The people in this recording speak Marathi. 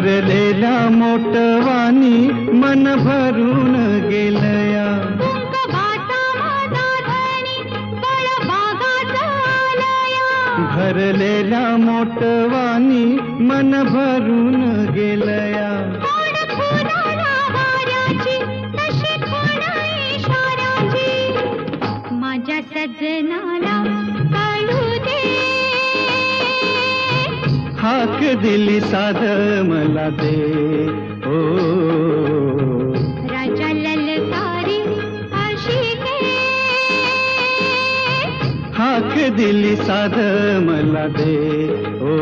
भरलेल्या मोटवानी मन भरून गेलया, भरलेल्या मोटवानी मन भरून गेलया. माझ्या सजनाला कळू दे, हाक दिली साध मला दे. ओ राजा ललकारी आशिके, हाक दिली साध मला दे. ओ